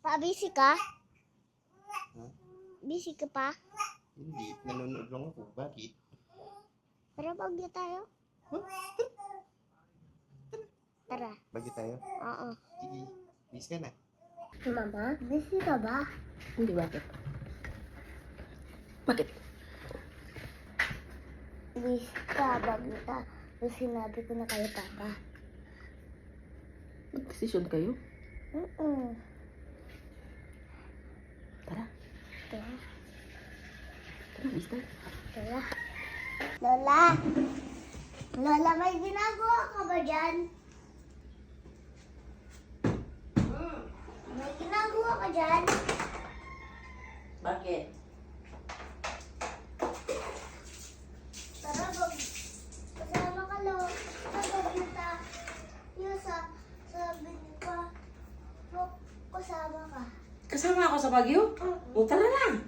Pa-busy ka? Ha? Busy ka pa? Hindi. Nanonood lang ako. Bakit? Tara, bagyo tayo. Tara. Bakit tayo? Oo. Sige. Bis ka na. Mama, busy ka ba? Hindi, bakit? Bakit? Busy ka, bagyo ta. Tapos sinabi ko na kay Papa. Nag-desisyon kayo? Tara. Tara. Tara, mister. Tara. Lola! Lola, may ginagawa ka ba dyan? May ginagawa ka dyan? Bakit? Tara, kasama ka, Lo. Kita. Yusa, sabi niyo pa. Kasama ka. Kasama ako sa Baguio? O, tara na.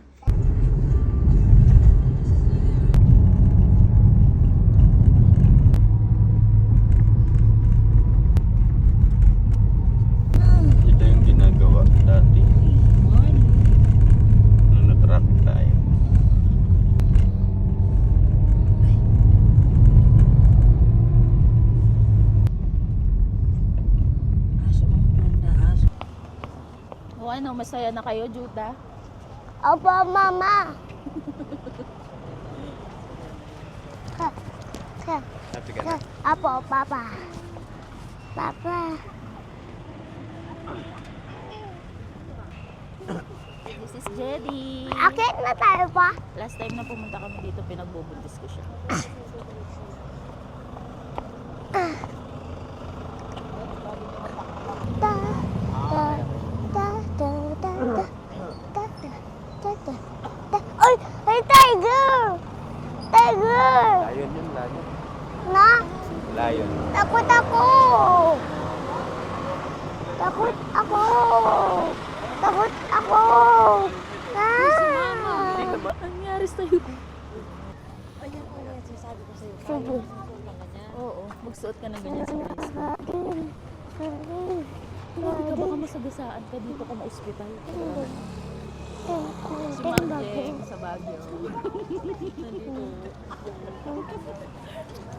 Ito yung ginagawa dati. Nung na-traffic tayo. O ano, masaya na kayo, Juda? Opo, Mama. Ha. Ha. Happy ka na? Apo, Papa. Papa. This is Jedy. Akit na tayo pa. Last time na pumunta kami dito, pinagbubuntis ko siya. Ta, ta, ta, ta, ta, ta, ta, ta, ta, ta. Ay, ay, tiger! Tiger! Lion yun, lion. Na? Lion. Takot ako! Takot ako! Takot ako! Ah! Ano nangyari sa'yo? Sige. Oo, magsuot ka ng ganyan sa face mo. Hindi ka baka masagasaan ka dito ka na ospital. Si Ma'am Jeng sa Baguio.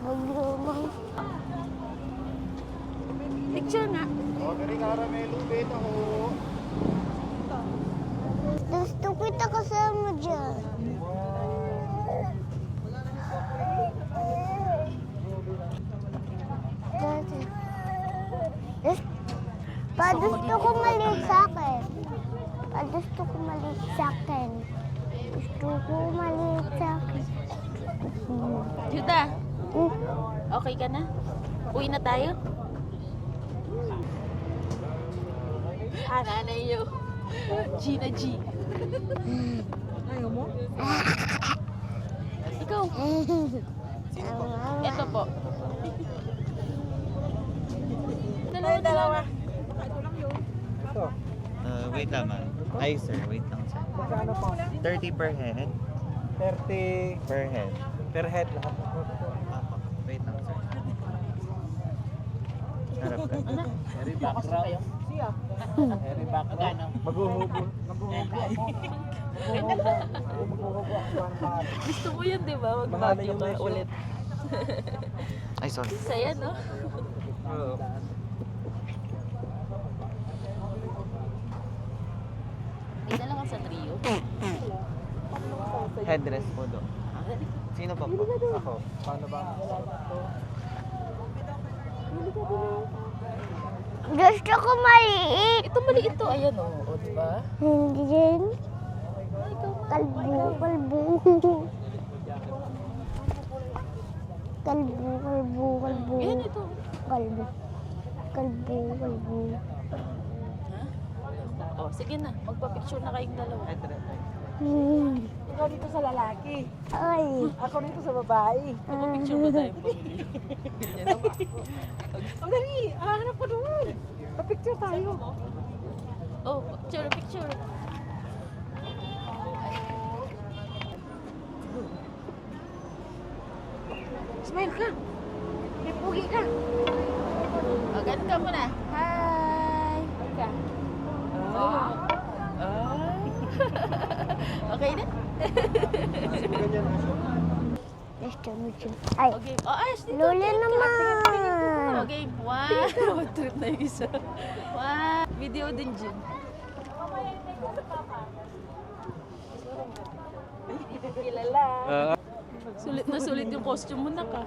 Nandito. Picture nga. Strawberry caramelo, beta ko. Gusto kita kasama dyan. Gusto ko maliit sa akin. Gusto ko maliit sa akin. Gusto ko maliit sa akin. Juda, okay ka na? Uwi na tayo? Nanay yo. G na G. Ayaw mo? Ikaw. Ito po. Dalawa. Ito. Wait lang, ma'am. Ay, sir. Wait lang, sir. 30 per head. 30 Per head. per head lahat. Ako. Wait lang, sir. Harap ka. Very background. Very background. Maghuhubo. Maghuhubo ako. Maghuhubo ako. Gusto mo yun, di ba? Mag-Baguio ka ulit. Ay, sorry. Saya, no? Oo. May dala ka sa trio. Headdress po do. Sino pa po? Ako. Paano ba? Gusto ko maliit. Ito maliit to. Ayan, o. O, di ba? Hindi din. Kalbo. Ayan, ito. Kalbo. Ha? O, sige na. Magpa-picture na kayong dalawa. Ikaw dito sa lalaki. Ay. Ako dito sa babae. Picture ba tayo pamili? Ang dali! Hanap ko doon. Pa-picture tayo. Oh, picture. Smile ka. May pugi ka. O, ganun ka muna. Hi! Ka. Ah. Okay na? Nice to meet you. Ay, Okay. Oh, Ash, dito. Lola naman. Okay. Wow. Trip na yung isa. Wow. Video din, Jin. Kilala. Sulit na sulit yung costume mo na ka.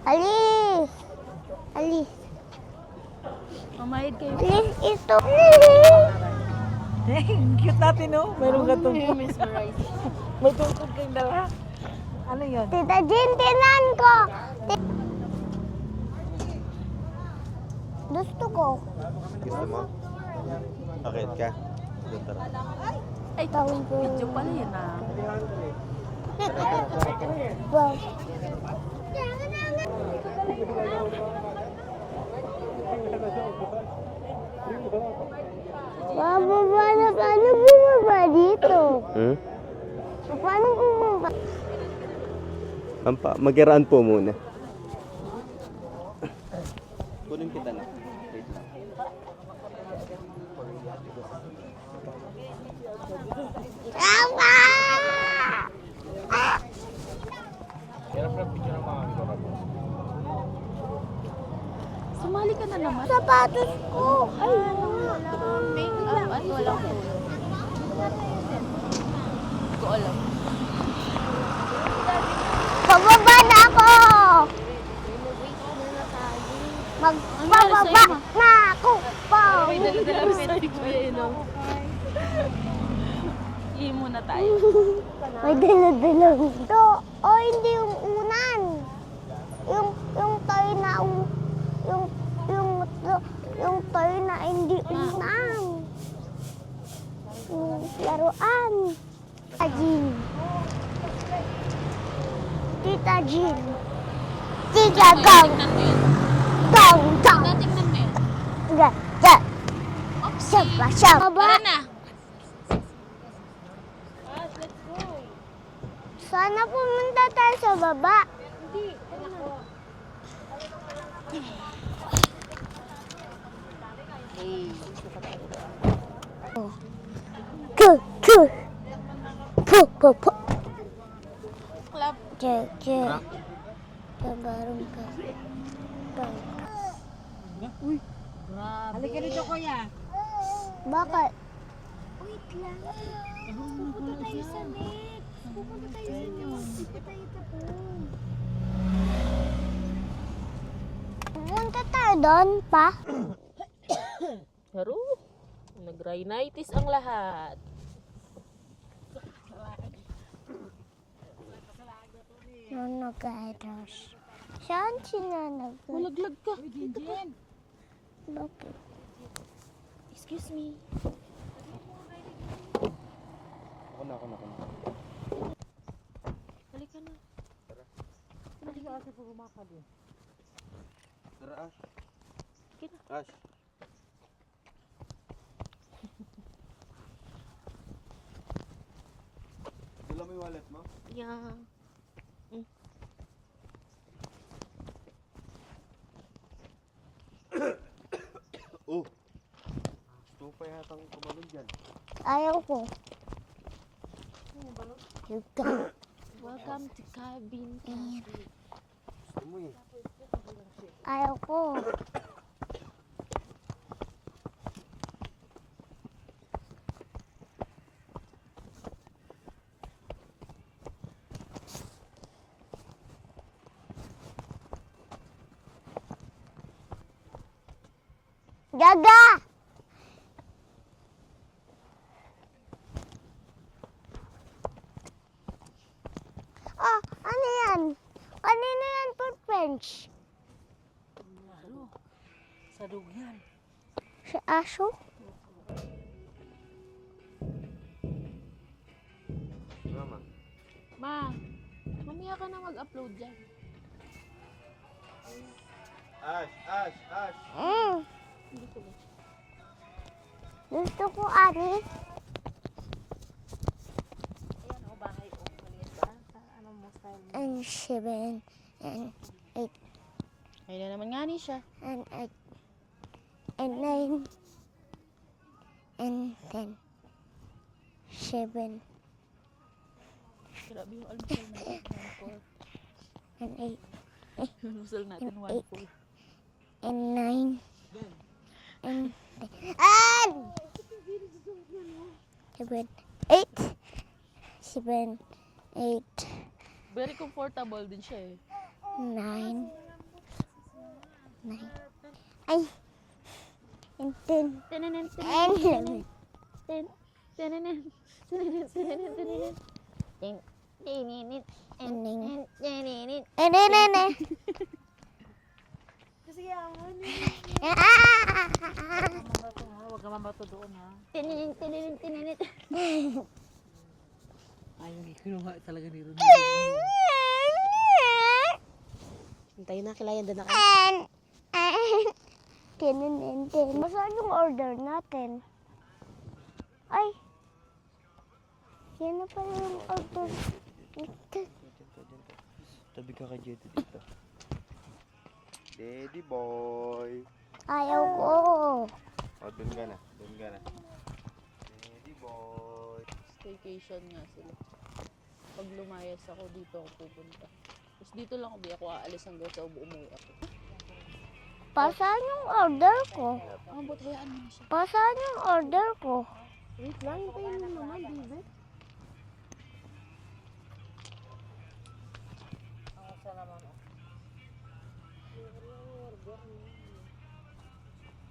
Alis. Alis. Mamayad kayo. Alis ito. Cute natin, no? Meron ka tungkol. Mesmerize. May tungkol kayong dala. Ano yun? Tita Jean, tinan ko. Gusto ko. Gusto mo? Akit ka? Doon tara. Ay, Tawag ko. video pala yan ah. Wow. Bababa na, paano bumaba dito? Paano bumaba? Magiraan po muna. Kunin kita na. Wait lang. Tama! Sumali ka na naman. Sapatos ko. Ay, Make-up at walang kulong. Hindi ko alam. pababa na ako. Magpababa na ako pa. May dala-dala pet ko yun, no? Ihi muna tayo. May dala-dalang ito. O, hindi yung unan. Yung toy na, yung toy na hindi unan. Yung laruan. Tita Jean. Tita Jean. Tita Gang. Tingnan mo yun. Gang, gang. Tingnan mo yun. Gang, gang. Siyapa, siyapa. Tara na. Sana pumunta tayo sa baba. Ku, ku. Pu, pu, pu. Clap. Cek, cek. Kabarong ka. Halika dito, kuya. Bakit? Wait lang. Pupunta tayo sa net. Pupunta tayo sa net. Pupunta tayo tapon. Pupunta tayo doon pa. Pero, nag-rhinitis ang lahat. Nanagados. Saan sinanag? Malaglag ka. Bakit? Excuse me. Ako na. Halika na. Halika kasi po bumakad eh. Tara, Ash. Sige na. Ash. Dala mo yung wallet mo? Yeah. Oh! Gusto mo pa yatang kumalun dyan. Ayaw ko. Yuka. Welcome to Cabin Cafe. Gusto mo eh. Ayaw ko. Gaga! Oh, ano yan? Kanino yan for French? Sa dugyan. Si aso? Mama. Ma, mamaya ka na mag-upload dyan. Ash! Gusto ko, Ari. Ayan o, bahay o. Maliit ba? Sa ano mo style mo? And 7, and 8, Kaya na naman nga ni siya. and 8, and 9, and 10. 7, Grabe yung almusal natin. 1-4. and 8, Yung almusal natin, 1-4. and 9, and 7, 8, 7, 8, Very comfortable din siya eh. 9, 9, ay, and 10, and 11, and 9, Sige, awan. Huwag ka mabato doon ha. Ay, hindi kinuha talaga ni Rudy. Hintayin na, kilayan din na kayo. Masaan yung order natin? Ay! Yan na pala yung order. Tabi ka kay Jetty dito. Daddy boy. Ayaw ko. O, dun ka na. Dun ka na. Daddy boy. Staycation nga sila. Pag lumayas ako, dito ako pupunta. Tapos dito lang ako, di ako aalis hanggang sa umuwi ako. Pasaan yung order ko? Ang buti, hayaan mo na siya. Pasaan yung order ko? Wait lang, hintayin mo naman, David. Ang usa naman.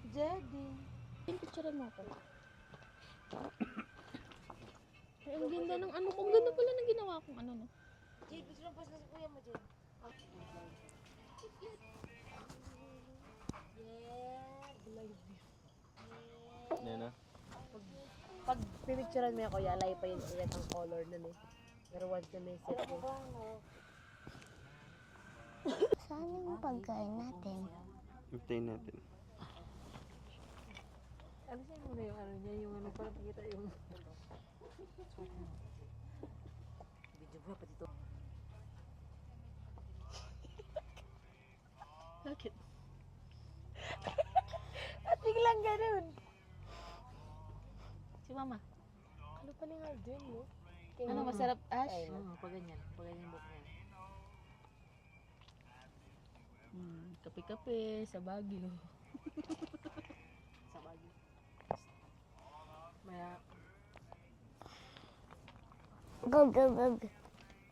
Jedy. Picture mo ako. Ay, ang ganda ng ano ko. Ang ganda pala ng ginawa kong ano, no? Jade, gusto lang post na si kuya mo, Jade. Yan na. Pag pipicturean mo yan, kuya, alay pa yun yan ang color nun eh. Pero once na may set mo. Saan yung pagkain natin? Hintayin natin. Ano siya muna yung ano niya, yung ano, parang kita yung... Video mo pa dito. Bakit? At biglang ganun. Si mama. Ano pa yung Alden mo? Ano, masarap, Ash? Ay, pag ganyan buhok niya. Kape-kape sa Baguio. Sa Baguio. Maya, Gug.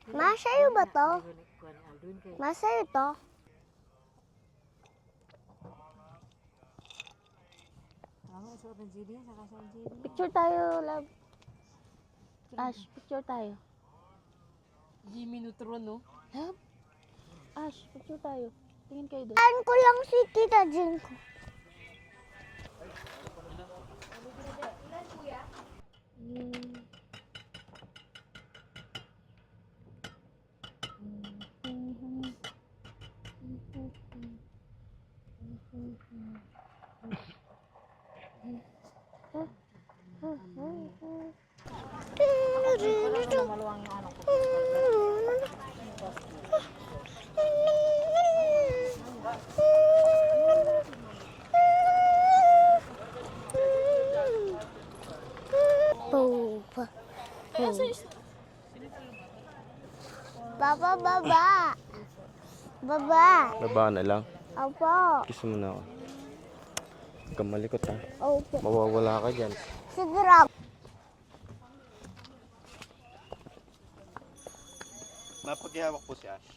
Masayo ba to? kuha ni Aldwin kay... Masayo to? Tama, suot ng JD, saka siya ng JD. Picture tayo, love. Ash, picture tayo. Jimmy Neutron, no? Love? Ash, picture tayo. Tingin kayo doon. Saan ko lang si Tita Jen ko. Maluwang yung ano ko. Baba. Baba. Baba na lang. Opo. Kiss mo na ako. Huwag kang malikot ha. Opo. Mawawala ka dyan. Sigurado. Napagihawak po si Ash.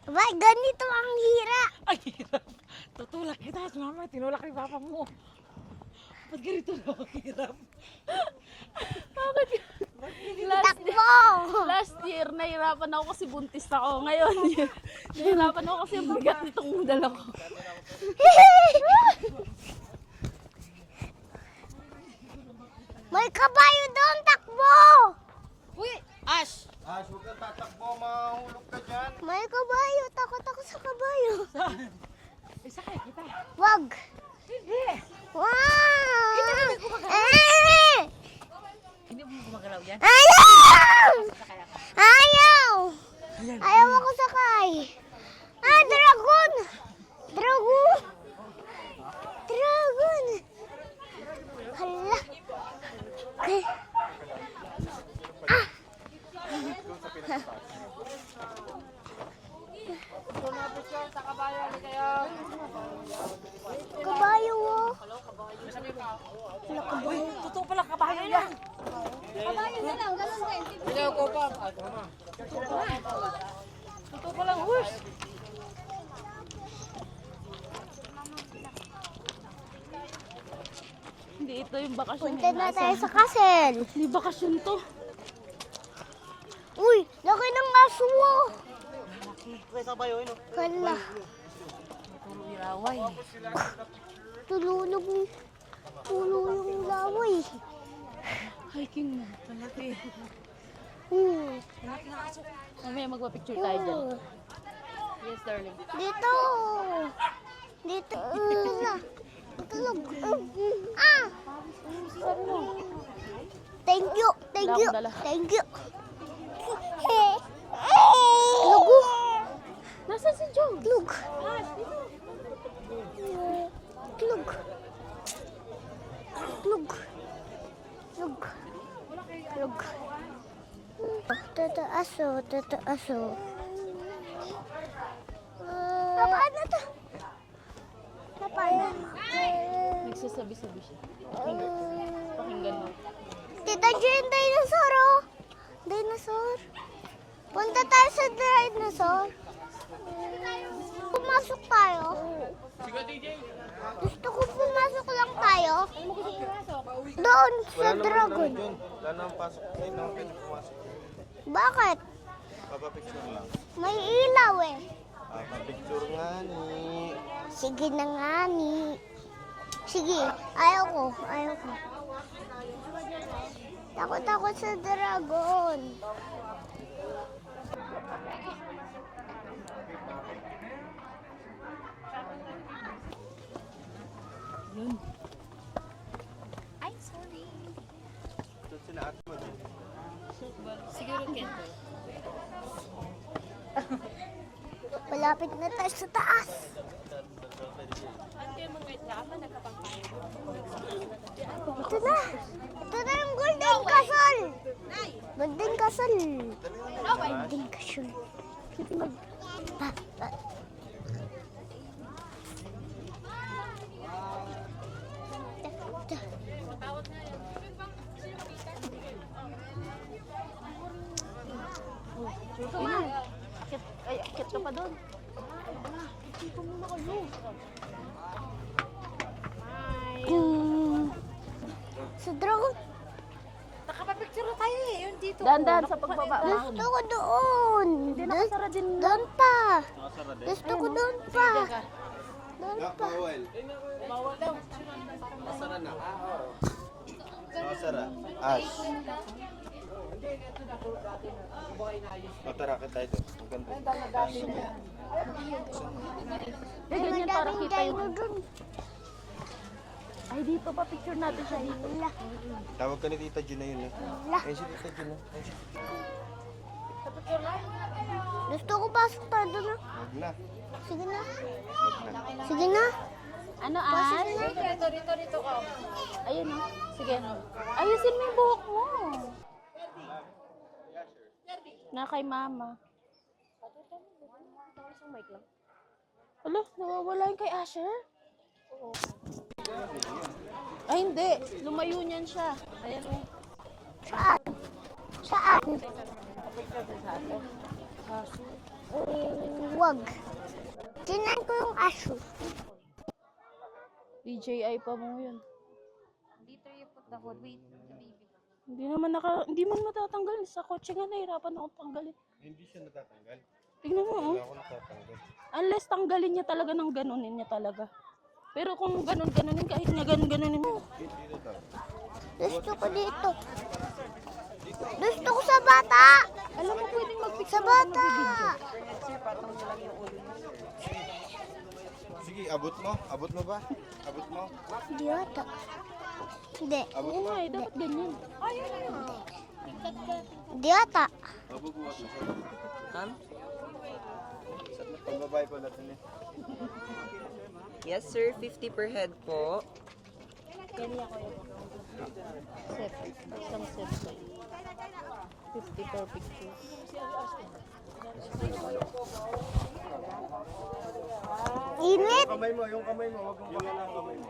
Ba, ganito ang hira. Ay, hirap. Tutulak kita. Mama, tinulak ni papa mo. Ba't ganito na ang hirap? Last year, nahirapan ako kasi buntis ako. Ngayon, nahirapan ako kasi ang bigat nitong dala ko. May kabayo doon, takbo! Uy, Ash! Ash, huwag kang tatakbo. Mahulog ka dyan. May kabayo, takot ako sa kabayo. Isa kaya kita. Wag! Hindi. Wow! Hindi mo gumagalaw yan. Ayaw! Ayaw! Ayaw ako sakay. Dragon! Dragon! Dragon! Nakabahay. Totoo pala, kabayo yan. Totoo pala, horse. Hindi ito yung bakasyon Punta na tayo sa castle. Hindi bakasyon to. Uy, laki ng aso mo. Hala, Iraway. tululog ni. Tululog yung laway. Hiking na. Malaki. Mamaya magpa-picture tayo dyan. Yes, darling. Dito. Dito. Tulog. Ah. Thank you. Thank you. Dala. Thank you. Lugo. Nasaan si Joe? Lug. Lug. Lug. Lug. Lug. Tataaso, tataaso. Paano to? Paano? Nagsasabi-sabi siya. Pakinggan mo. Tita Jo, yung dinosaur, oh. Dinosaur. Punta tayo sa dinosaur. Pumasok tayo. Gusto ko pumasok lang tayo. Doon sa dragon. Wala nang pasok. Hindi naman pwede pumasok. Bakit? Papapicture lang. May ilaw eh. Papapicture nga ni. Sige na nga ni. Sige, ayaw ko. Ayaw ko. Takot-takot sa dragon. Ito sila ate mo din. Siguro Kento. Malapit na tayo sa taas. Ito na. Ito na yung Golden Castle. Golden Castle. Golden Castle. Pa. Ay, akit ka pa doon. Sa dragon. Nakapapicture na tayo eh. Yun dito. Dahan-dahan sa pagbaba. Gusto ko doon. Nakasara din. Doon pa. Nakasara din. Gusto ko doon pa. Doon Ah, pa. bawal. Nakasara na. Nakasara. Ash. Matara ka tayo doon. Ang ganda. Eh, ganyan para Madaming kita yung... dino doon. Ay, dito pa picture natin siya dito. Tawag ka ni Tita Jun na yun eh. Ayun si Tita Jun. Ayun si Gusto ko pasok tayo doon. ah. Wag na. Sige na. Wag na. Sige na. Ano, Ay? Dito ka. Ayun, oh. Sige. Ayusin mo yung buhok mo. Na kay mama. Alo, nawawala yung kay Asher? Ay, hindi. Lumayo niyan siya. Ayan, oh. Saan? Saan? Wag. Tinan ko yung aso. DJI pa mo yun. Dito you put the hood. Wait, the baby. Hindi man matatanggal. Sa kotse nga nahirapan ako tanggalin. Hindi siya natatanggal. Tingnan mo, oh. Wala ako natatanggal. Unless tanggalin niya talaga ng ganunin niya talaga. Pero kung ganun-ganunin, kahit nga ganun-ganunin mo. Dito daw. Gusto ko dito. Gusto ko sa bata. Alam mo, pwedeng Sa mag-picture bata. Sige, abot mo. Abot mo ba? Abot mo. Hindi ata. Hindi. Abot Oo mo. nga, dapat ganyan. Hindi ata. Mabubuhat mo siya. Pagbabae ko natin eh. Yes sir, 50 per head po. Set. Isang set sa'yo. 50 per picture. Init. Yung kamay mo, wag mong baka ng kamay mo.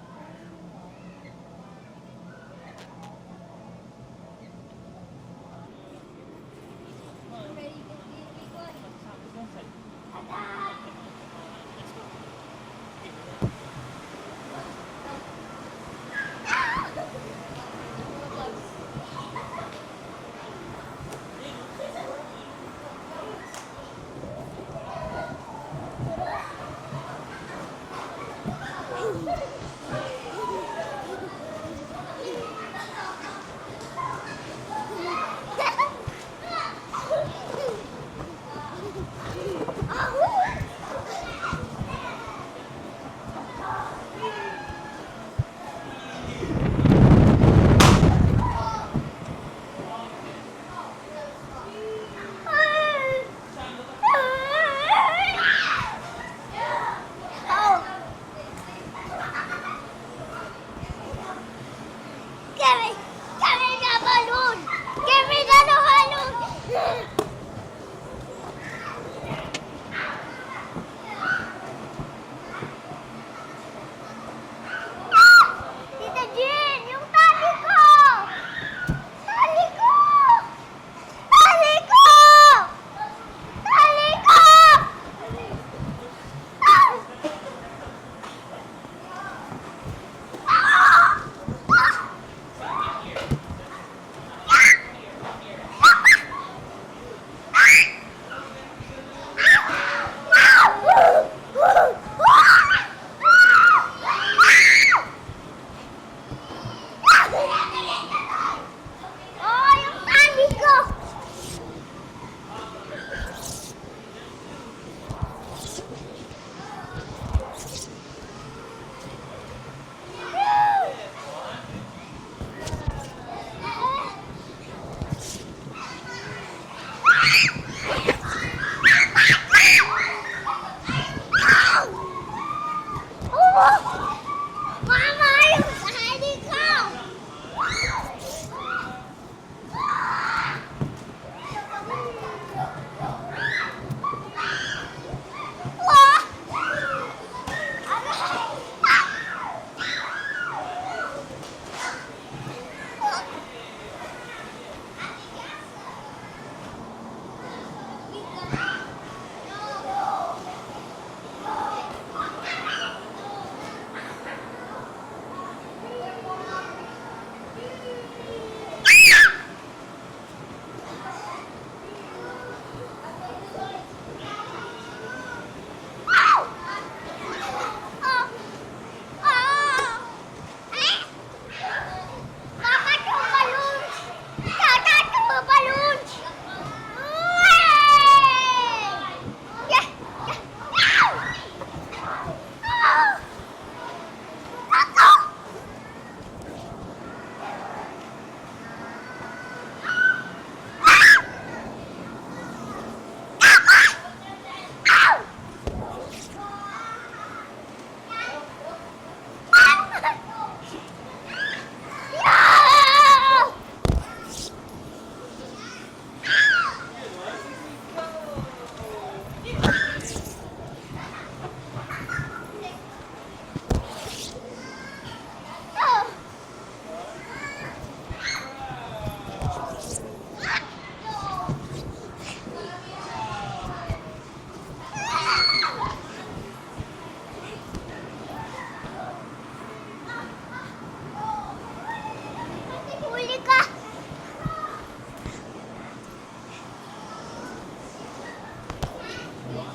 Oh!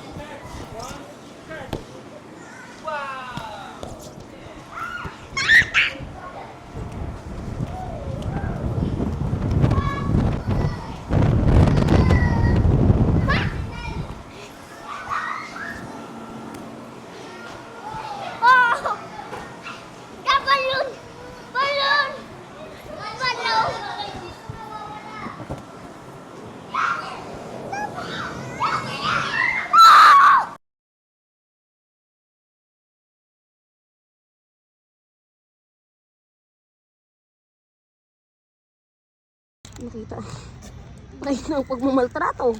Kabalon! Balon! Balon! Nakita. Ay, ng pagmamaltrato.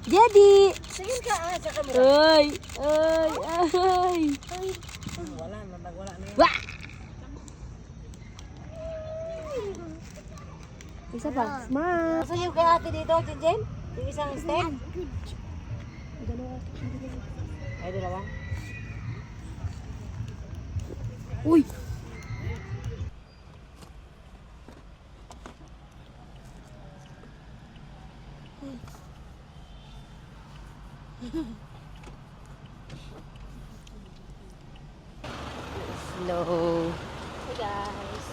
Daddy! Tingin ka sa camera. Ay! Ay! Ay! Wala na, nagwala na yun. Wah! Isa pa. Smile! Saan yung kay ate dito, Jinjen? Yung isang step? Ay, dalawa. Uy! Hello. Hey guys.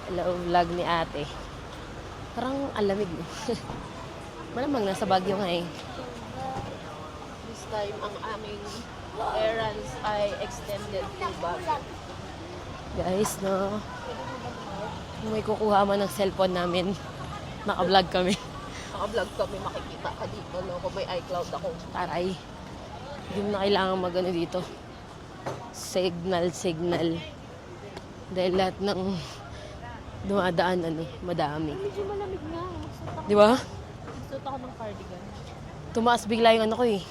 Hello, vlog ni ate. Parang alamig. Malamang nasa Baguio nga eh. This time ang aming errands ay extended to Baguio. Guys, no. Kung may kukuha man ng cellphone namin, naka-vlog kami. Naka-vlog kami, makikita ka dito, no? Kung may iCloud ako. Taray. Hindi mo na kailangan mag-ano dito. Signal. Dahil lahat ng dumadaan, madami. Medyo malamig nga. Di ba? Suot ako ng cardigan. Tumaas bigla yung ano ko eh.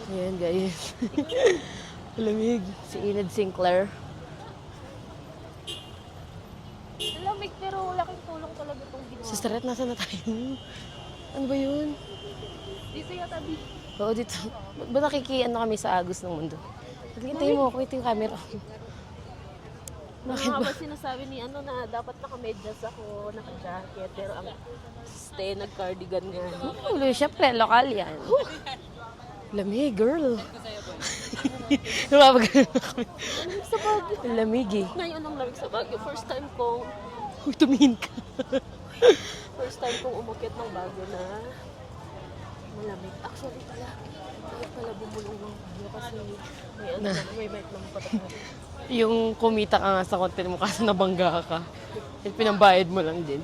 Ayan guys. Malamig. Si Enid Sinclair. Malamig pero laking tulong talaga itong ginawa. Sister Red, nasa na tayo? Ano ba yun? Dito yung tabi. Oo, dito. Ba nakikiano kami sa agos ng mundo? Hintayin mo ako, ito yung camera. Bakit Mga ba? ba sinasabi ni ano na dapat naka-medyas ako, naka-jacket, pero ang stay nag-cardigan nga. Ulo, syempre, lokal yan. Lamig, girl. Napapagano na kami. Sa Baguio. Lamig eh. Ngayon ang lamig sa Baguio. First time kong Tumingin ka. umakyat ng Baguio na malamig. Actually pala, kahit pala bumulong ng Baguio kasi may ano lang, may mic lang patak. Yung kumita ka nga sa content mo kasi nabangga ka. Yung pinambayad mo lang din.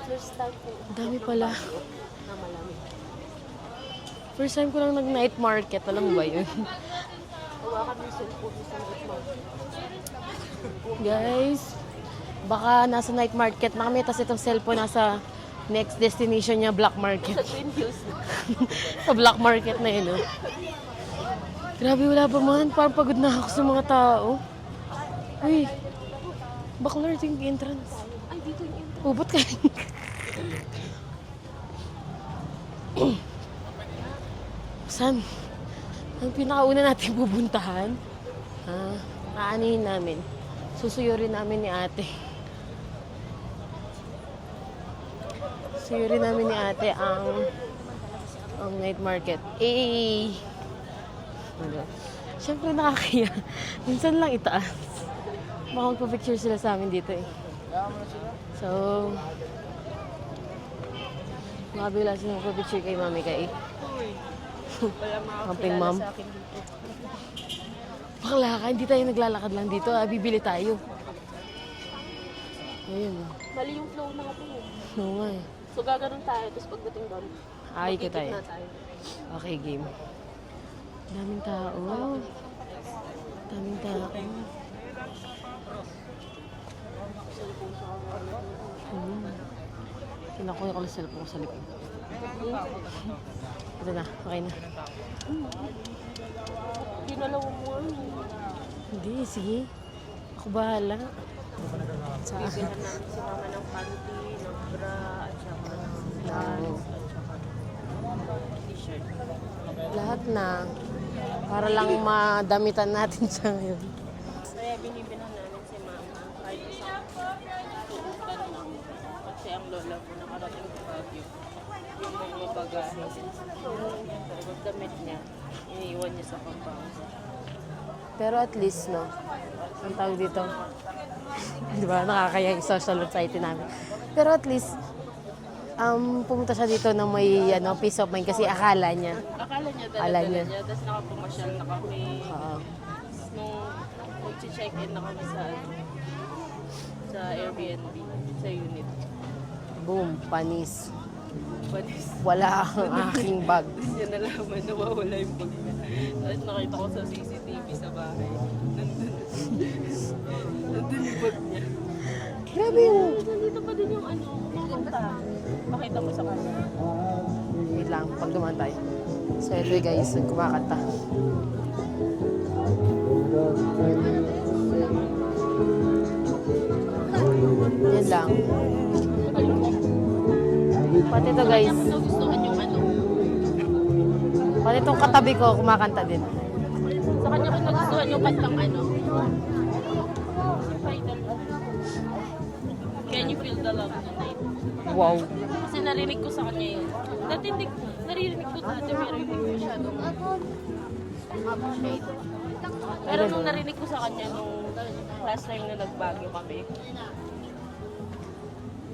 First time ko Dami pala. na malamig. First time ko lang nag-night market. Alam mo ba yun? Hawakan mo yung cellphone mo sa night market. Guys, baka nasa night market na kami. Tapos itong cellphone nasa next destination niya, black market. Sa Twin Hills. Sa black market na yun, oh. Grabe, wala pa man. Parang pagod na ako sa mga tao. Uy, baklar ito yung entrance. Ay, dito yung entrance. Ubot ka. Saan? Ang pinakauna natin pupuntahan? Aanihin namin. Susuyurin namin ni ate. Susuyurin namin ni ate ang night market. Eh! Siyempre nakakaya. Minsan lang itaas. Baka magpa-picture sila sa amin dito eh. So, makabila sila magpa-picture kay mami kay. Wala Camping makakilala mom. sa akin dito. Bakla ka, hindi tayo naglalakad lang dito. Bibili tayo. Ayun. Mali yung flow natin eh. Oo nga eh. So gaganon tayo, tapos pagdating doon, Ay ka makikip tayo. na tayo. Okay, game. Daming tao. Daming tao. Kinakuha ko lang cellphone ko sa likod. Ito na, okay na. Ginalaw mo ano. Hindi, sige. Ako bahala. Sa Bigyan namin si mama ng panty, ng bra, at saka ng pants, at saka ng t-shirt. lahat na. Para lang madamitan natin siya ngayon. Kaya binibilang namin si mama kahit isang tutukan lang. Kasi ang lola ko nakarating sa Baguio. Yung mga bag bagahe. Tapos damit niya, iniiwan niya sa compound. Pero at least, no? Ang tawag dito. Di ba? Nakakaya yung social anxiety namin. Pero at least, pumunta siya dito na may peace of mind kasi akala niya. Akala niya Akala dala-dala niya. niya, tapos nakapumasyal na kami. Oo. Nung mag-check-in na kami sa Airbnb, sa unit. Boom, panis. Panis. Wala ang aking bag. Tapos niya nalaman, nawawala yung bag niya. Tapos nakita ko sa CCTV sa bahay. Nandun yung bag niya. Grabe yun. Nandito pa din yung pumunta. Pakita mo sa kanya. Wait lang, pag dumaan tayo. So ito guys, kumakanta. Yan lang. Pati ito guys. Nagustuhan yung Pati itong katabi ko, kumakanta din. Sa kanya ko nagustuhan yung kantang Can you feel the love tonight? Wow. Kasi narinig ko sa kanya yun. Dati hindi, naririnig ko dati pero hindi ko masyadong appreciate. Pero nung narinig ko sa kanya nung last time na nagbagyo kami,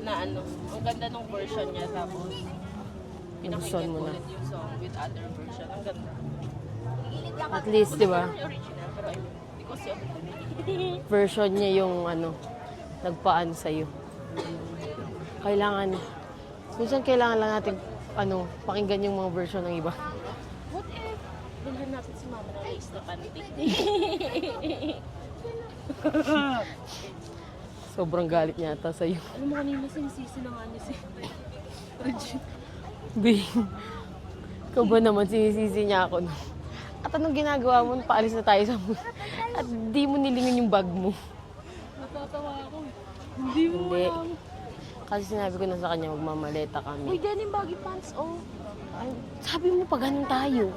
na ang ganda nung version niya tapos pinakinggan mo ko na. ulit yung song with other version. Ang ganda. At least, di ba? Yung original pero hindi ko siya. Version niya yung nagpaan sa'yo. Minsan kailangan lang natin pakinggan yung mga version ng iba. What if bilhan natin si mama na lace na panty? Sobrang galit niya ata sa'yo. Alam mo kanina sinisisi na nga niya si Regine. Bing, ikaw ba naman sinisisi niya ako? No? At anong ginagawa mo? Paalis na tayo sa moon. At di mo nilingon yung bag mo. Natatawa ako. Hindi mo Hindi. alam. Kasi sinabi ko na sa kanya, magmamaleta Uy, kami. denim baggy pants, oh. Ay, sabi mo pa ganun tayo.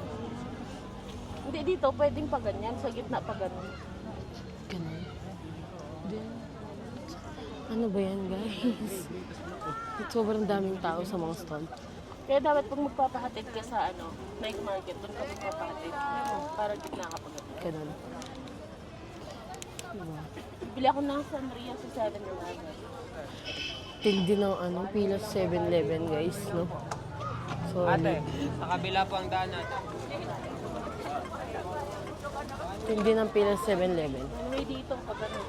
Hindi, dito, pwedeng pa ganyan. Sa gitna pa ganun. Ganun. Then, ano ba yan, guys? Sobrang daming tao sa mga stall. Kaya dapat pag magpapahatid ka sa night market, doon ka magpapahatid. Para gitna ka pa ganun. Ganun. Diba? Bili ako ng Sanria sa 7-Eleven. Tindi ng pila sa 7-Eleven, guys, no? So, Sa kabila po ang daan natin. tindi ng pila sa 7-Eleven. Anyway, dito pa ganun.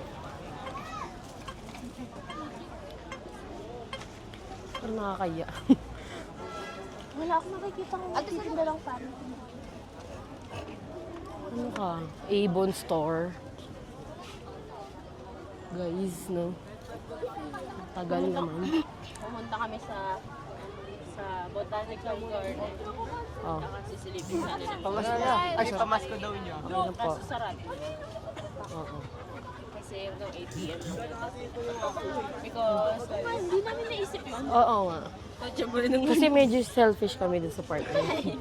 Pero nakakaya. Wala akong nakikita ng nagtitinda lang panty. Ano ka? Avon Store. Guys, no? Tagal naman. Pumunta kami sa Botanical Garden. Oh. Nakasisilipin sa ng Pamasko daw niyo. Ano po? Kaso sarado. Oo. Kasi hanggang 8 p.m. Because hindi namin naisip yun. Oo nga. Medyo ba nung Kasi medyo selfish kami dun sa part na yun.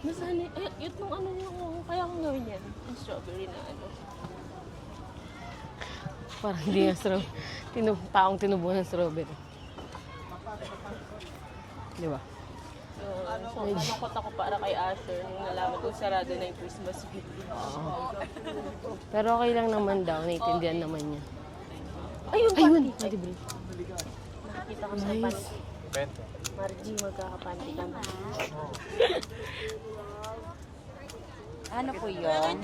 nasaan yun nung yung kaya kong gawin yan. Yung strawberry na Parang hindi nga taong tinubuhan ng strawberry. Di ba? So, malungkot ako para kay Asher nung nalaman ko sarado na yung Christmas week. Pero okay lang naman daw. Naiintindihan naman niya. Ayun! Ayun! Ate Bri. Nakikita ko sa panty. Margie, magkakapanty kami. Ano po yun?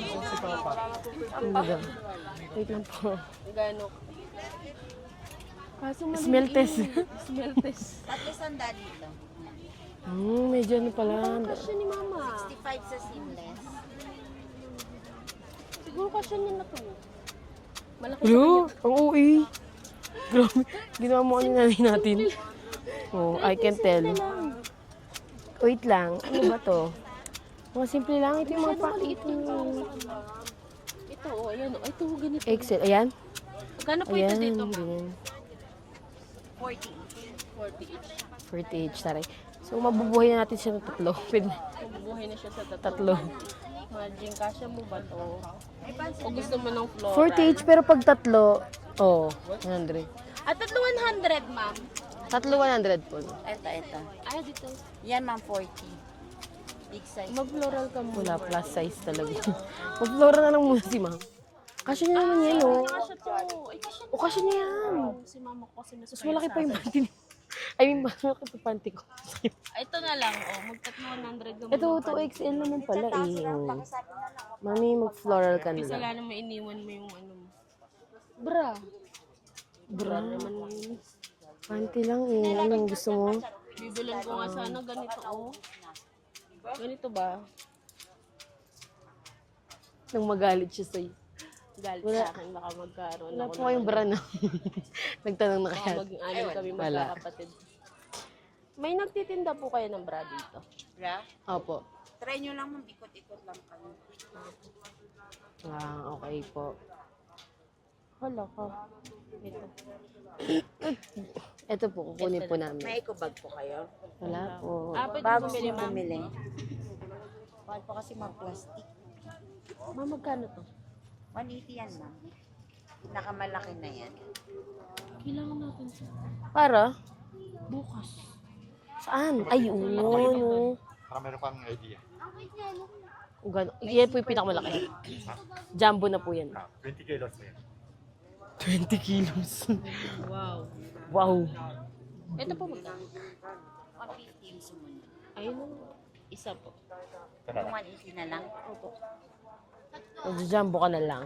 Ano ba? Wait lang po. Gano? Kaso mali- Smell test. Smell test. Tatlo sanda dito. Medyo pala. Kasya ni Mama. 65 sa seamless. Siguro kasya niya na to. Malaki sa Bro, kanya. ang uwi. Grabe. Ginawa mo ano nanay natin. Oh, I can tell. Wait lang. Ano ba to? Mga simple lang. Ito yung mga Maliit yung para sa kanya. Ito, ayan. Ito, ganito. Excel. Ayan. Gano po ito Ayan. dito, Ma? Ganyan. 40. 40 each. 40 each. Taray. So, mabubuhay na natin siya ng tatlo. Pwede. Mabubuhay na siya sa Tatlo. Imagine, kasya mo ba to? O gusto mo ng floral? 40 each, pero pag tatlo, 100. At tatlo 100, ma'am. Tatlo 100 po. Ito. Ay, dito. Yan, ma'am, 40. Big size. Mag-floral ka muna. Wala, plus size talaga. Mag-flora na lang muna si ma'am. Kasya niya naman yan, oh. Kasya to. Ay, kasya O, kasya niya yan. si mama ko kasi Mas malaki pa yung panty niya. I mean, mas malaki pa yung panty ko. Ito na lang, oh. Mag-tatlo 100 naman. Ito, 2XL naman pala eh. Oh. Mami, mag-floral ka na Isa lang. lang may iniwan mo yung ano mo. Bra. Bra naman yun. Panty lang eh. Anong gusto mo? Bibilan ko nga sana ganito, oh. Ganito ba? Nang magalit siya sa'yo. Galit Wala. sa akin, baka magkaroon Wala ako po kayong bra na. Nagtanong na Baka kaya. maging anim kami Wala. magkakapatid. May nagtitinda po kayo ng bra dito. Bra? Opo. Try nyo lang, ma'am. Ikot-ikot lang kami. Ah, okay po. Hala ka. Ito. Ito po, kukunin po namin. May eco-bag po kayo. Wala po. Pwede Bago bumili, po ma'am. bumili. Mahal po kasi mga plastic. Ma'am, magkano to? 180 yan, ma'am. Nakamalaki na yan. Kailangan natin sa Para? bukas. Saan? Ay, no. Para meron kang idea. Yan po yung pinakamalaki. Jumbo na po yan. 20 kilos na yan. 20 kilos. Wow. Wow. Ito po magkano? 150 yung sumunod. Ayun na. Isa po. Kung 180 na lang. Opo. Jumbo ka na lang.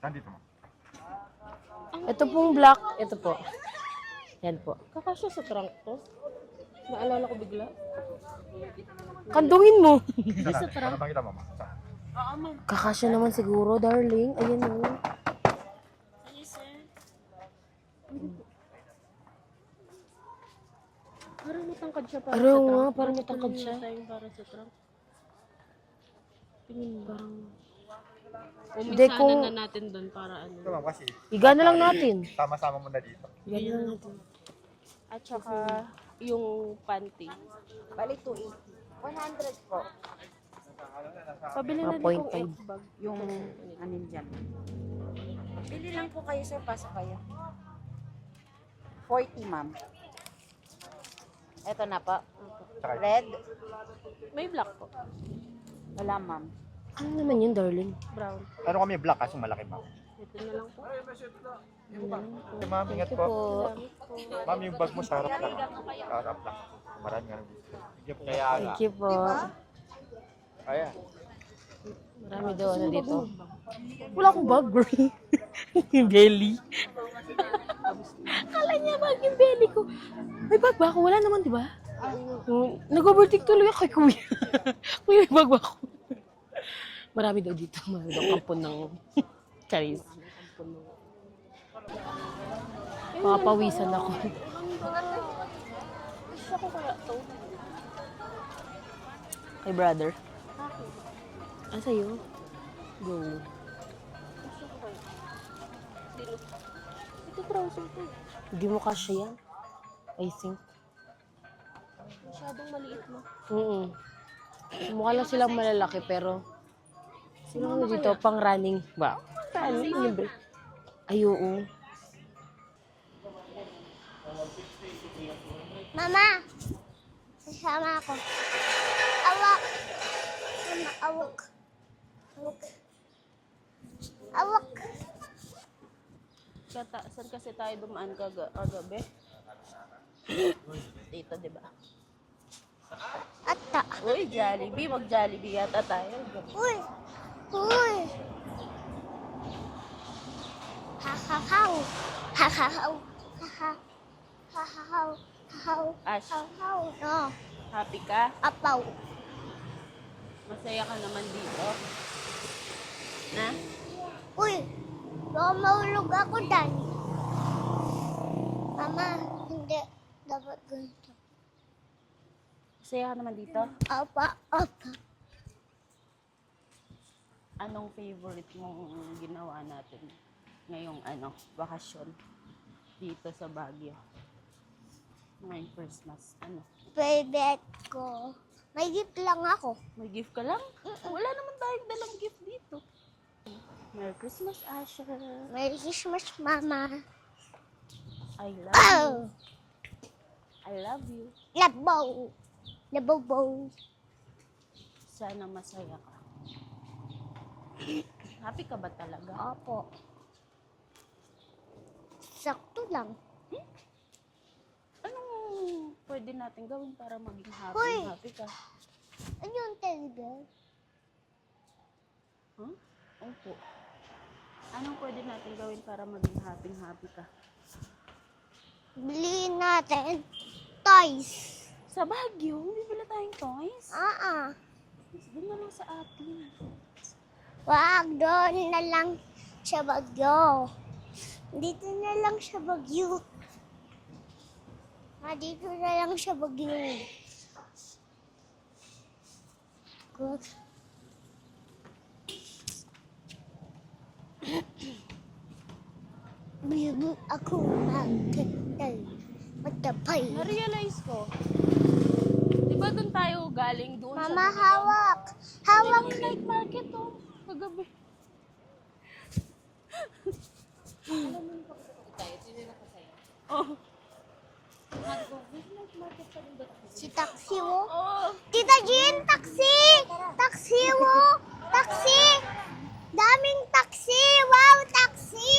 Saan dito mo? Ito pong black. Ito po. Yan po. Kakasya sa trunk to? Naalala ko bigla. Kandungin mo. Saan? Para makita mo, ma'am. Saan? Oo, ma'am. Kakasya naman siguro, darling. Ayan o. Sige, sir. Parang matangkad siya para Araw sa nga, trunk. parang Bakit matangkad pala siya. tayong para sa trunk? Tingin mo. Parang... Hindi, Umisanan kung- na natin doon para ano. Ito, ma'am, kasi Higa na lang natin. sama-sama mo na dito. Higa na lang natin. At saka yung panty. Balik 280. 100 po. Pabili Mga na din point kong five. F-bag. Yung anin dyan. Pili lang po kayo, sir. Pasok kayo. 40, ma'am. Ito na po. Tsaka Red. May black po. Wala, ma'am. Ano naman yun, darling? Brown. ano kami black kasi malaki, ma'am. Ito na lang po. Okay, ma'am, ingat Ito po. po. Ma'am, yung bag mo sa harap lang. Sa harap lang. Marami nga nang gusto. Sige po. Kaya Thank you po. Kaya. Marami daw ano dito. Wala akong bag, bro. Yung belly. Kala niya bag yung belly ko. May bag ba ako? Wala naman, di ba? Nag-overtake tuloy ako kay kuya. Kuya, may bag ba ako? Marami daw dito. Marami daw kampon ng charis. Papawisan ako. Gusto ko kaya to. Hey, brother. Ah, sa'yo? Go. Gusto ko kaya. Dino. Ito trouser to. Hindi mo kasya yan. I think. Masyadong maliit mo. Mukha lang silang malalaki pero sino ano dito pang running ba? Running libre. Ay, oo. Mama, sasama ako. Awak. Mama, awak. Awak. Awak. Saan kasi tayo dumaan kagabi? Dito, di ba? Ata. Uy, Jollibee. Mag-Jollibee yata tayo. Uy. Uy. Ha-ha-haw. Ha-ha-haw. Ha-ha. Ha-ha-haw. Ha-haw. Ash, Ha-haw. No. happy ka? Apaw. Masaya ka naman dito? Na? Uy. Baka mahulog ako dan. Mama, hindi. Dapat ganito. Masaya ka naman dito? Apa. Apa. Anong favorite mong ginawa natin ngayong bakasyon dito sa Baguio? Ngayong Christmas. Ano? Favorite ko. May gift lang ako. May gift ka lang? Wala naman tayong dalang gift dito. Merry Christmas, Asher. Merry Christmas, Mama. I love you. Oh! I love you. Labaw! Labaw-baw. Sana masaya ka. Happy ka ba talaga? Opo. Sakto lang. Anong pwede natin gawin para maging Hoy! happy ka? Ano yung tiger? Huh? Opo. Anong pwede natin gawin para maging happy ka? Biliin natin toys. Sa Baguio, bibili tayong toys. Doon na lang sa atin. Wag, doon na lang sa Bagyo. Dito na lang sa Bagyo. Dito na lang sa Bagyo. Good. Bibi ako magkantay. Matapay. Na-realize ko. Di ba doon tayo galing doon sa Mama, Bunigan? hawak. Hawak. Yung night market oh. Kagabi. Oh. Si taxi mo. Oh. Tita Jean, taxi! Taxi mo! Taxi! Daming taxi! Wow, taxi!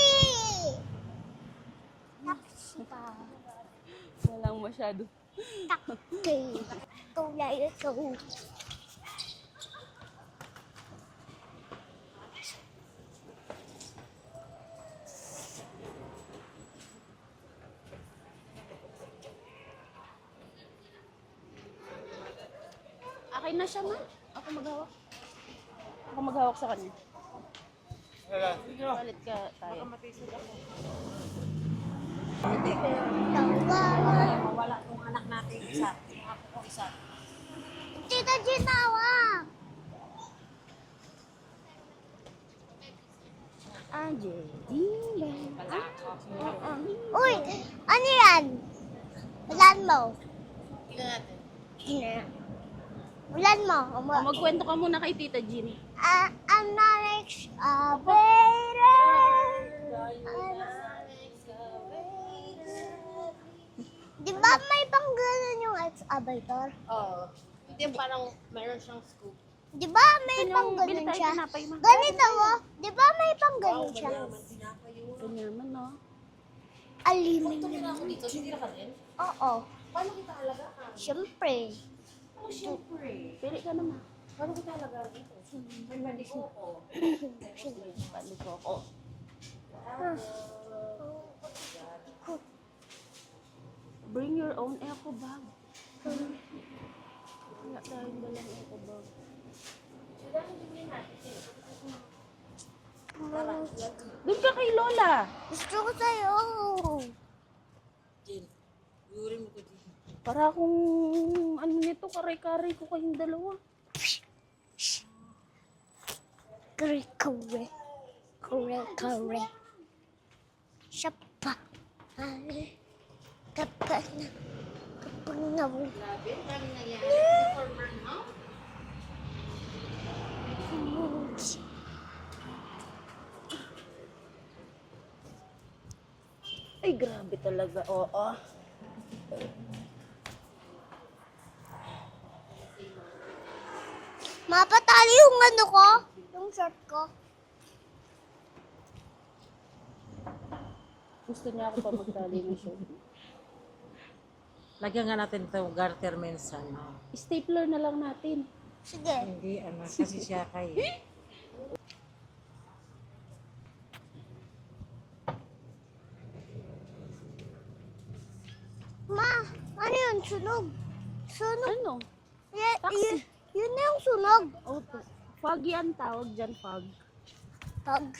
Taxi pa. Walang masyado. Taxi. Tulay ito. Akin na siya ma. Ako maghawak. Ako maghawak sa kanya. Palit ka tayo. Wala kong anak natin isa. Ako isa. Tita Jean, hawak! Uy! Ano yan? Ulan mo. Tingnan. Ulan mo. Magkwento ka muna kay Tita Jean. I'm not excavator. Di ba may pang ganun yung excavator? Oo. Hindi parang mayroon siyang scoop. Di ba may pang Bili ganun tayo siya? tinapay, ma. Ganito oh. Di ba may pang ganun siya? Ganyaman no? Aliming Tumira ako dito, hindi ka din? Oo. Paano kita alaga ka? Siyempre. Oh, syempre. Pili ka naman. Paano kita alaga dito? May mali ko ko. Balik ko ako. Bring your own eco bag. Wala tayong dalang eco bag. Doon ka kay Lola. Gusto ko sa'yo. Para kung ano nito, kare-kare ko kayong dalawa. Kare. Siya pa. Ay. Kapag nawala. Grabe, dami nangyari. Before burnout. Ay, grabe talaga. Oo. Mapatali yung ano ko. Yung short ko. Gusto niya ako pa magtali ng show. Lagyan nga natin ito, garter mensa. Stapler na lang natin. Sige. Hindi, kasi siya kay. Ma, ano yun? Sunog. Sunog. Ano? Taxi. Yun na yung sunog. Opo. Fog yan tawag dyan, fog. Pag.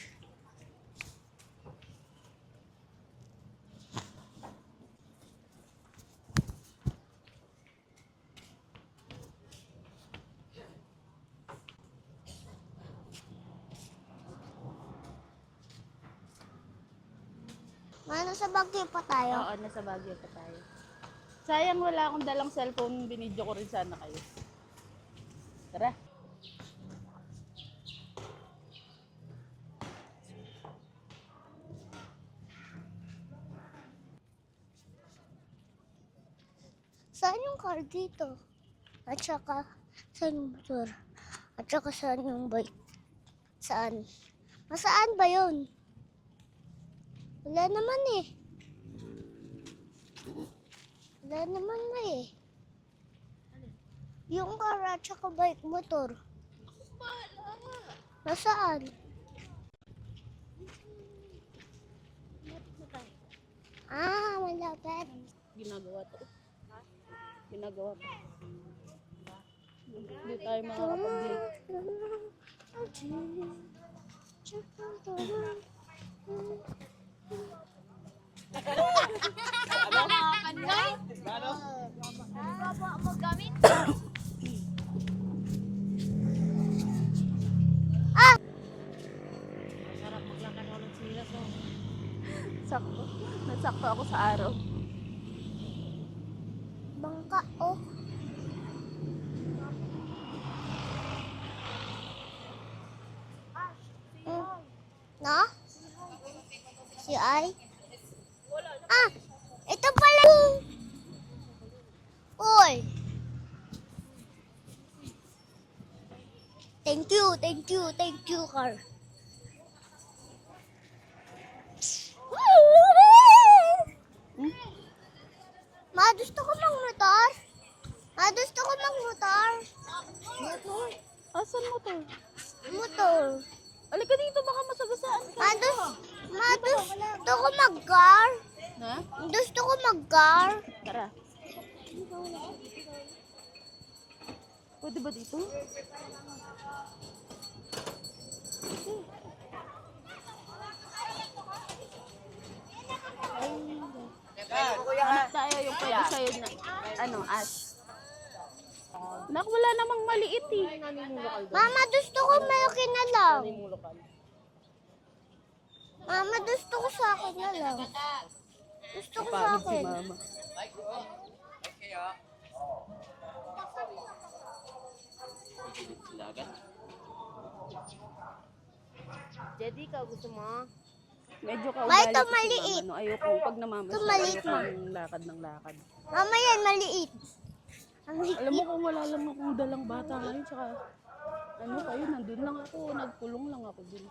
Nasa Baguio pa tayo. Oo, nasa Baguio pa tayo. Sayang wala akong dalang cellphone, binidyo ko rin sana kayo. Tara. Saan yung car dito? At saka, saan yung motor? At saka, saan yung bike? Saan? Masaan ba yun? Wala naman eh. Wala naman na eh. Yung car at saka bike, motor. Nasaan? Ah, malapit. Ginagawa to. Ginagawa to. Hindi tayo makakapag-late. Sakto. Nasakto ako sa araw. Bangka, oh. No? Si Ay? Ah! Ito pala! Uy! Thank you, car. Ma, gusto ko mag-motor. Ma, gusto ko mag-motor. Asan mo to? Motor. Alika dito, baka masagasaan ka. Ma, gusto ko mag-car. Ha? Gusto ko mag-car. Tara. Pwede ba dito? Hanap tayo yung pwede sa'yo na, ash. Nak, wala namang maliit eh. Mama, gusto ko malaki na lang. Mama, gusto ko sa akin na lang. Gusto ko sa akin. Mama. Jadi, ikaw gusto mo? Medyo Ba, kaugali ito ko si maliit. mama, no? Ayoko, pag namamas, Ito maliit, ayoko ma. ng lakad ng lakad. Mama, yan, maliit. Ang Alam mo kung wala lang akong dalang bata ngayon, tsaka ano kayo, nandun lang ako, nagkulong lang ako dun.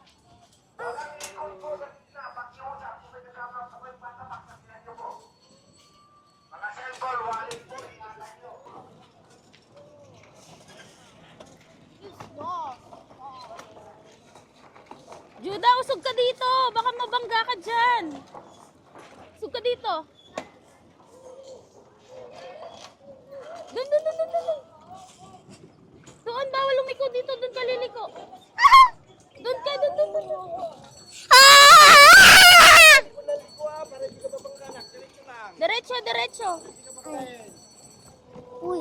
Juda, usog ka dito! Baka mabangga ka dyan! Usog ka dito! Doon! Doon, bawal lumiko dito. Doon ka liliko. Doon ka. Diretso. Uy.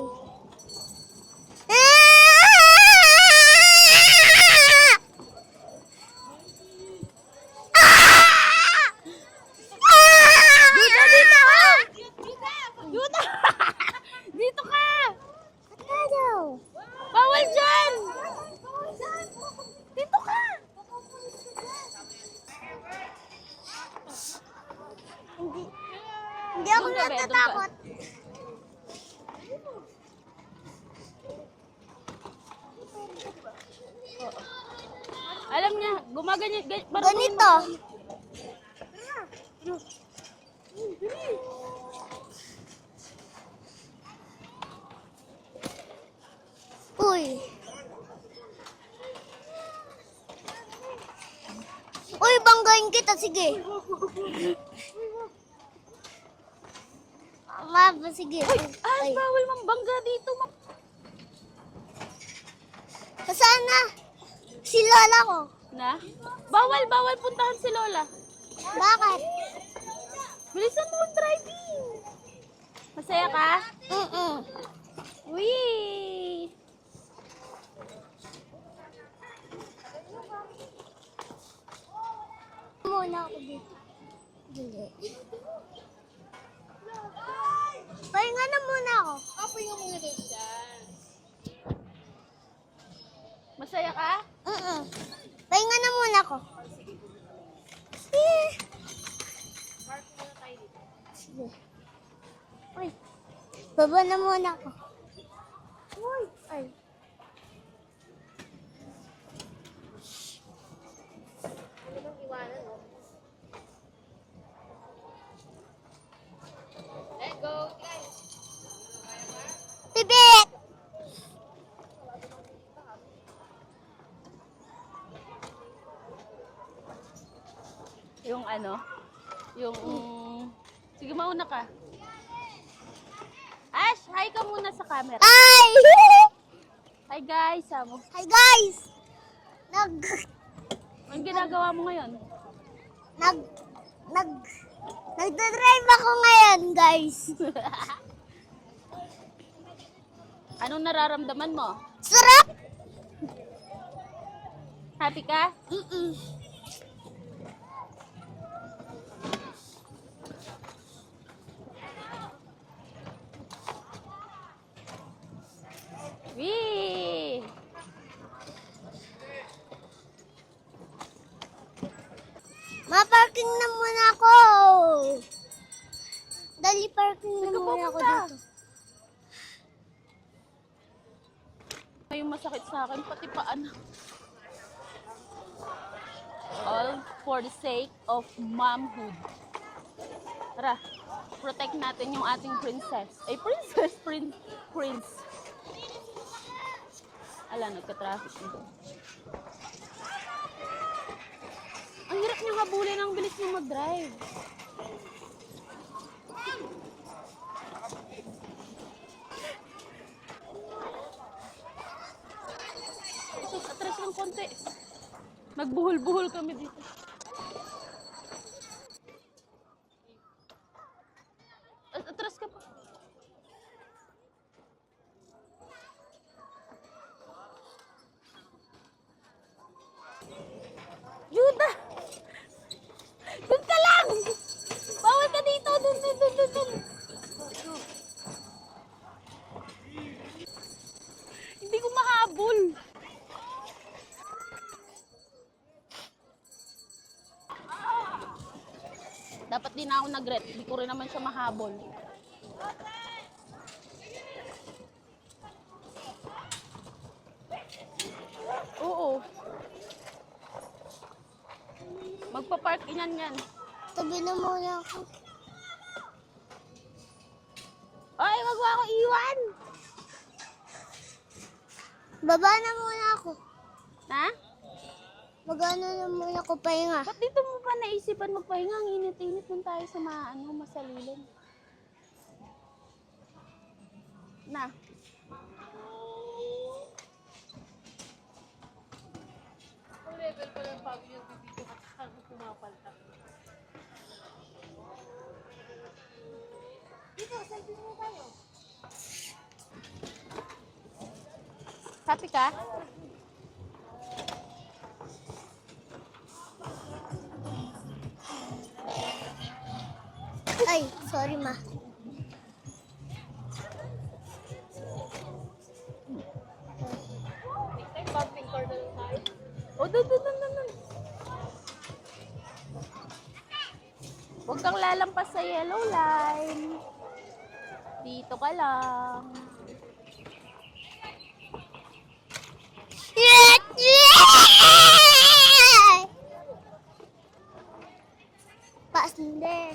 Juda! Dito ka! Ano? Bawal dyan! Dito ka! Hindi ako Doon ka, be, natatakot. Alam niya, gumaganyan. Ganito. Uy. Uy, banggain kita. Sige. Mama, sige. Ay, bawal mambangga dito. Saan na? Si Lola ko. Na? Bawal puntahan si Lola. Bakit? Bilisan mo ang driving. Masaya ka? Uy! Muna ako dito. Hindi. Pahinga na muna ako. Masaya ka? Pahinga na muna ako. Sige. Uy. Baba na muna ako. Ay. Bibit! Yung ano? Yung... Sige, mauna ka. Ash, hi ka muna sa camera. Ay! Hi guys, amo. Hi guys! Anong ginagawa mo ngayon? Nagdadrive ako ngayon, guys. Anong nararamdaman mo? Sarap! Happy ka? Mm-mm. Wee! Ma-parking na muna ako. Dali, parking na muna ako dito. Yung masakit sa akin, pati paan. All for the sake of momhood. Tara, protect natin yung ating princess. Ay, princess! Prince. Ala, nagka-traffic na. Ang hirap niyang habulin, ang bilis niyang mag-drive. Sus, atras ng konti. Nagbuhol-buhol kami dito. Atras ka pa. Yuda! Doon ka lang! Bawal ka dito! Doon! Hindi ko mahabol. Dapat din ako nag-ret. Hindi ko rin naman siya mahabol. Oo. Magpa-park yan. Tabi na muna ako. Ay, wag mo ako iwan! Baba na muna ako. Ha? Magano na muna ako pahinga. Ba't dito mo pa naisipan magpahinga? Ang init-init nun tayo sa masalilin. Na. Level pa lang bago yung dito kasi pumapalta. Dito, selfie mo tayo. Happy ka? Ay, sorry ma. O, doon. Huwag kang lalampas sa yellow line. Dito ka lang. Pasende.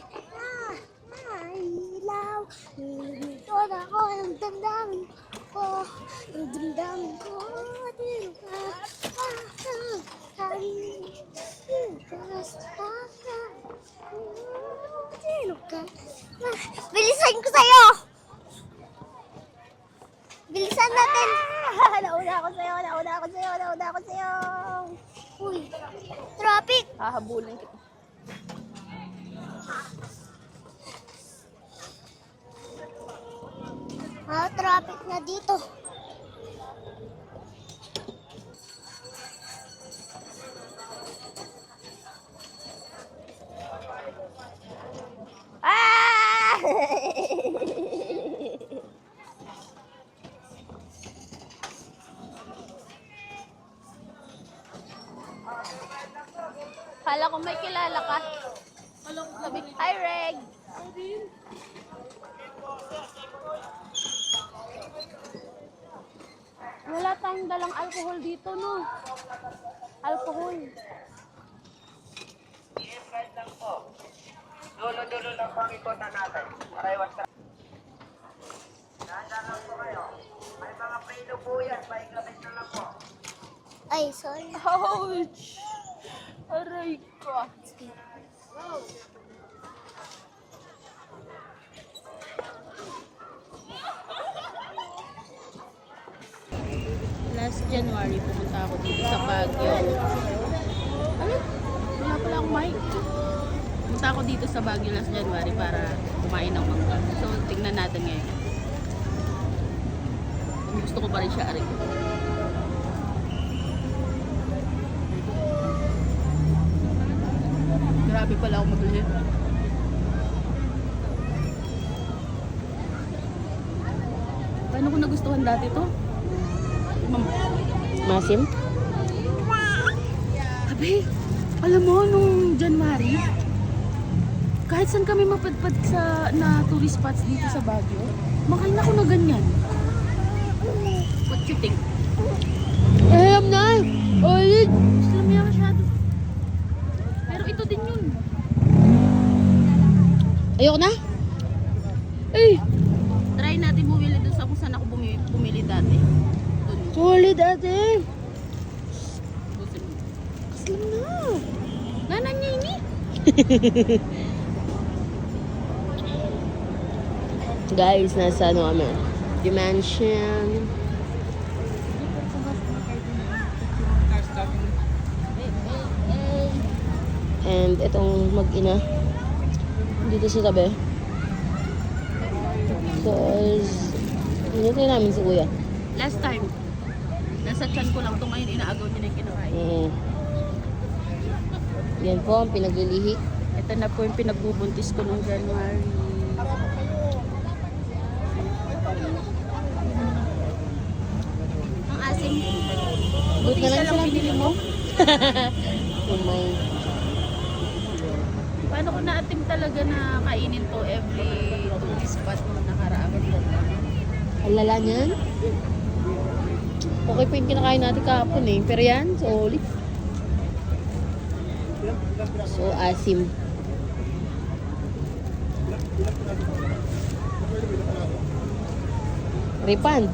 Ilaw. Nilito na ako ng damdamin ko. Ang damdamin ko. Dito ka. Dito ka. Bilisan ko sa'yo. Bilisan natin. Nauna ako sa'yo. Uy, traffic. Hahabulin kita. Traffic na dito. Ah! Kala ko may kilala ka. Sabi, hi Reg. tayong dalang alcohol dito, no? Alcohol. Dulo-dulo lang po ang ikutan natin. Para iwas na. Dahan-dahan lang po kayo. May mga prilo po yan. Paikabit na lang po. Ay, sorry. Ouch! Aray ko. Last January, pumunta ako dito sa Baguio. Ay, wala pala akong mic. Pumunta ako dito sa Baguio last January para kumain ng mangga. So, tingnan natin ngayon. Gusto ko pa rin siya, Aray. Grabe pala ako mabili. Paano ko nagustuhan dati to? Masim? Sabi, alam mo, nung January, kahit saan kami mapadpad sa na tourist spots dito sa Baguio, makain ako na ganyan. What you think? Alam na! Ulit! Gusto lang niya masyado. Pero ito din yun. Ayoko na? Ay! Try natin bumili doon sa kung saan ako bumili dati. Doon. Solid ate! Busin mo. Kaslim na! Nanan niya ini. Guys, nasa ano kami? Dimension. And itong mag-ina dito sa tabi. So, hinintay namin si kuya. Last time, nasa chan ko lang ito ngayon, inaagaw niya na yung kinakain. Yan po ang pinaglilihi. Ito na po yung pinagbubuntis ko noong January. Ang asim. Buti na lang isa lang sila. pinili mo. Oh my. Paano ko na-attempt talaga na kainin to every tourist spot na nakaraan ko? Ang lala niyan. Okay pa yung kinakain natin kahapon eh. Pero yan, solid. So asim. Repand.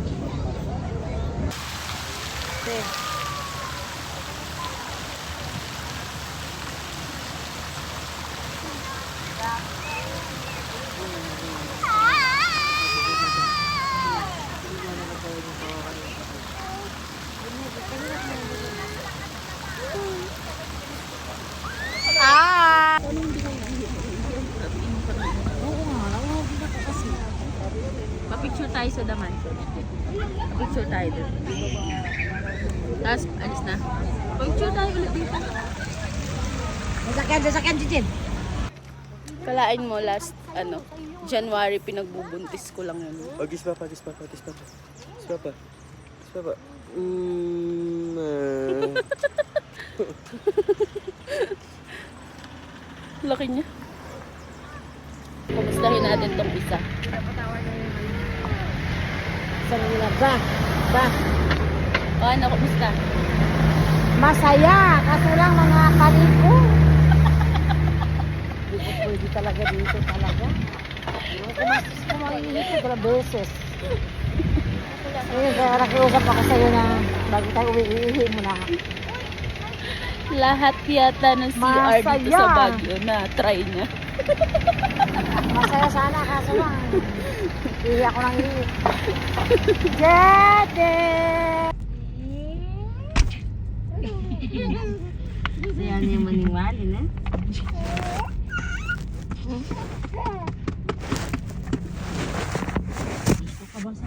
Pa-picture tayo sa daman. Pa-picture tayo doon. Tapos, alis na. Pa-picture tayo ulit dito. Dasakyan, Jijin. Kalain mo last, January, pinagbubuntis ko lang yun. Agis papa. Laki niya. Kumustahin natin tong isa. Sabi nila, ba? O ano, kumusta? Masaya! Kaso lang mga kaliko. Hindi ko pwede talaga dito talaga. Kumain ito para beses. Kaya nakiusap ako sa'yo na bago tayo uwi mo na. Lahat yata ng CR dito Masaya. sa Baguio na try niya. Masaya sana kaso lang. Ihi ako ng ihi. Jete! Yan yung maniwali na. Dito ka ba sa